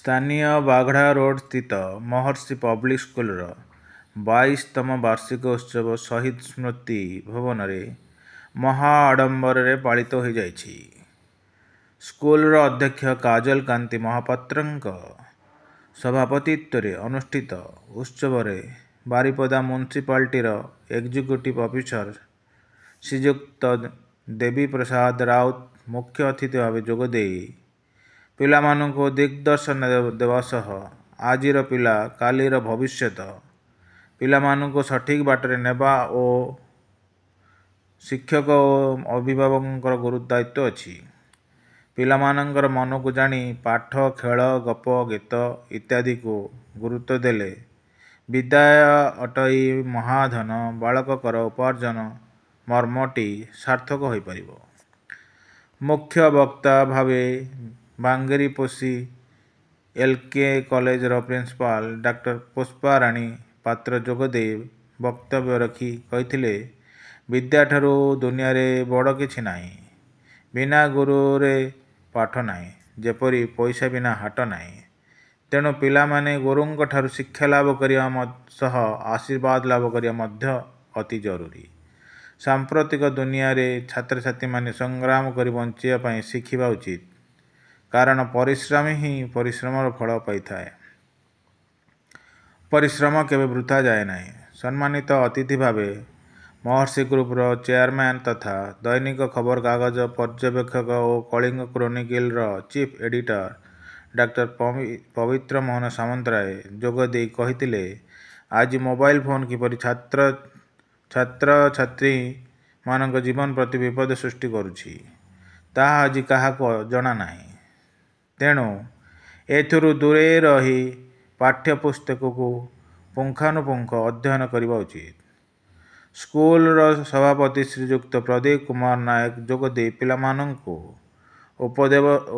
ସ୍ଥାନୀୟ ବାଘଡ଼ା ରୋଡ଼ ସ୍ଥିତ ମହର୍ଷି ପବ୍ଲିକ୍ ସ୍କୁଲର 22ତମ ବାର୍ଷିକ ଉତ୍ସବ ଶହୀଦ ସ୍ମୃତି ଭବନରେ ମହା ଆଡ଼ମ୍ବରରେ ପାଳିତ ହୋଇଯାଇଛି। ସ୍କୁଲର ଅଧ୍ୟକ୍ଷ କାଜଲ କାନ୍ତି ମହାପାତ୍ରଙ୍କ ସଭାପତିତ୍ୱରେ ଅନୁଷ୍ଠିତ ଉତ୍ସବରେ ବାରିପଦା ମ୍ୟୁନିସିପାଲିଟିର ଏକ୍ଜିକ୍ୟୁଟିଭ୍ ଅଫିସର ଶ୍ରୀଯୁକ୍ତ ଦେବୀ ପ୍ରସାଦ ରାଉତ ମୁଖ୍ୟ ଅତିଥି ଭାବେ ଯୋଗଦେଇ ପିଲାମାନଙ୍କୁ ଦିଗ୍ଦର୍ଶନ ଦେବା ସହ ଆଜିର ପିଲା କାଲିର ଭବିଷ୍ୟତ, ପିଲାମାନଙ୍କୁ ସଠିକ୍ ବାଟରେ ନେବା ଓ ଶିକ୍ଷକ ଓ ଅଭିଭାବକଙ୍କର ଦାୟିତ୍ୱ ଅଛି। ପିଲାମାନଙ୍କର ମନକୁ ଜାଣି ପାଠ, ଖେଳ, ଗପ, ଗୀତ ଇତ୍ୟାଦିକୁ ଗୁରୁତ୍ୱ ଦେଲେ ବିଦ୍ୟା ଅଟଇ ମହାଧନ ବାଳକଙ୍କର ଉପାର୍ଜନ ମର୍ମଟି ସାର୍ଥକ ହୋଇପାରିବ। ମୁଖ୍ୟ ବକ୍ତା ଭାବେ ବାଙ୍ଗିରିପୋଷି ଏଲ୍.କେ. କଲେଜର ପ୍ରିନ୍ସିପାଲ ଡାକ୍ତର ପୁଷ୍ପାରାଣୀ ପାତ୍ର ଯୋଗଦେଇ ବକ୍ତବ୍ୟ ରଖି କହିଥିଲେ, ବିଦ୍ୟାଠାରୁ ଦୁନିଆରେ ବଡ଼ କିଛି ନାହିଁ। ବିନା ଗୁରୁରେ ପାଠ ନାହିଁ, ଯେପରି ପଇସା ବିନା ହାଟ ନାହିଁ। ତେଣୁ ପିଲାମାନେ ଗୁରୁଙ୍କଠାରୁ ଶିକ୍ଷା ଲାଭ କରିବା ସହ ଆଶୀର୍ବାଦ ଲାଭ କରିବା ମଧ୍ୟ ଅତି ଜରୁରୀ। ସାମ୍ପ୍ରତିକ ଦୁନିଆରେ ଛାତ୍ରଛାତ୍ରୀମାନେ ସଂଗ୍ରାମ କରି ବଞ୍ଚିବା ପାଇଁ ଶିଖିବା ଉଚିତ। କାରଣ ପରିଶ୍ରମୀ ହିଁ ପରିଶ୍ରମର ଫଳ ପାଇଥାଏ। ପରିଶ୍ରମ କେବେ ବୃଥା ଯାଏ ନାହିଁ। ସମ୍ମାନିତ ଅତିଥି ଭାବେ ମହର୍ଷି ଗ୍ରୁପର ଚେୟାରମ୍ୟାନ ତଥା ଦୈନିକ ଖବରକାଗଜ ପର୍ଯ୍ୟବେକ୍ଷକ ଓ କଳିଙ୍ଗ କ୍ରୋନିକଲର ଚିଫ୍ ଏଡିଟର ଡାକ୍ତର ପବିତ୍ର ମୋହନ ସାମନ୍ତରାୟ ଯୋଗଦେଇ କହିଥିଲେ, ଆଜି ମୋବାଇଲ ଫୋନ କିପରି ଛାତ୍ରଛାତ୍ରୀମାନଙ୍କ ଜୀବନ ପ୍ରତି ବିପଦ ସୃଷ୍ଟି କରୁଛି, ତାହା ଆଜି କାହାକୁ ଜଣାନାହିଁ। ତେଣୁ ଏଥିରୁ ଦୂରେଇ ରହି ପାଠ୍ୟପୁସ୍ତକକୁ ପୁଙ୍ଖାନୁପୁଙ୍ଖ ଅଧ୍ୟୟନ କରିବା ଉଚିତ। ସ୍କୁଲର ସଭାପତି ଶ୍ରୀଯୁକ୍ତ ପ୍ରଦୀପ କୁମାର ନାୟକ ଯୋଗଦେଇ ପିଲାମାନଙ୍କୁ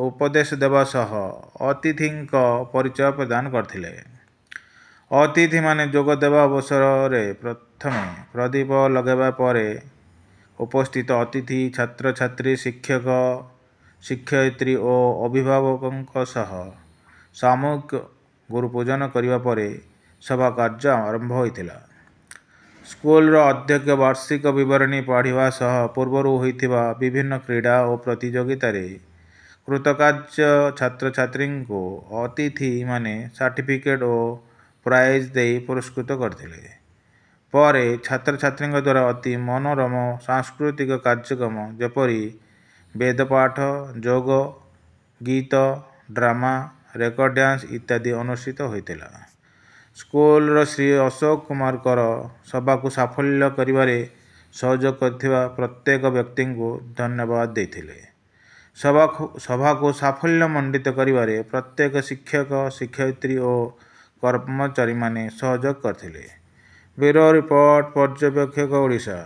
ଉପଦେଶ ଦେବା ସହ ଅତିଥିଙ୍କ ପରିଚୟ ପ୍ରଦାନ କରିଥିଲେ। ଅତିଥିମାନେ ଯୋଗ ଦେବା ଅବସରରେ ପ୍ରଥମେ ପ୍ରଦୀପ ଲଗାଇବା ପରେ ଉପସ୍ଥିତ ଅତିଥି, ଛାତ୍ରଛାତ୍ରୀ, ଶିକ୍ଷକ, ଶିକ୍ଷୟିତ୍ରୀ ଓ ଅଭିଭାବକଙ୍କ ସହ ସାମୂହିକ ଗୁରୁପୂଜନ କରିବା ପରେ ସଭା କାର୍ଯ୍ୟ ଆରମ୍ଭ ହୋଇଥିଲା। ସ୍କୁଲର ଅଧ୍ୟକ୍ଷ ବାର୍ଷିକ ବିବରଣୀ ପଢ଼ିବା ସହ ପୂର୍ବରୁ ହୋଇଥିବା ବିଭିନ୍ନ କ୍ରୀଡ଼ା ଓ ପ୍ରତିଯୋଗିତାରେ କୃତକାର୍ଯ୍ୟ ଛାତ୍ରଛାତ୍ରୀଙ୍କୁ ଅତିଥିମାନେ ସାର୍ଟିଫିକେଟ୍ ଓ ପ୍ରାଇଜ୍ ଦେଇ ପୁରସ୍କୃତ କରିଥିଲେ। ପରେ ଛାତ୍ରଛାତ୍ରୀଙ୍କ ଦ୍ୱାରା ଅତି ମନୋରମ ସାଂସ୍କୃତିକ କାର୍ଯ୍ୟକ୍ରମ ଯେପରି ବେଦପାଠ, ଯୋଗ, ଗୀତ, ଡ୍ରାମା, ରେକର୍ଡ ଡ୍ୟାନ୍ସ ଇତ୍ୟାଦି ଅନୁଷ୍ଠିତ ହୋଇଥିଲା। ସ୍କୁଲର ଶ୍ରୀ ଅଶୋକ କୁମାର କର ସଭାକୁ ସାଫଲ୍ୟ କରିବାରେ ସହଯୋଗ କରିଥିବା ପ୍ରତ୍ୟେକ ବ୍ୟକ୍ତିଙ୍କୁ ଧନ୍ୟବାଦ ଦେଇଥିଲେ। ସଭାକୁ ସାଫଲ୍ୟମଣ୍ଡିତ କରିବାରେ ପ୍ରତ୍ୟେକ ଶିକ୍ଷକ, ଶିକ୍ଷୟିତ୍ରୀ ଓ କର୍ମଚାରୀମାନେ ସହଯୋଗ କରିଥିଲେ। ବ୍ୟୁରୋ ରିପୋର୍ଟ, ପର୍ଯ୍ୟବେକ୍ଷକ, ଓଡ଼ିଶା।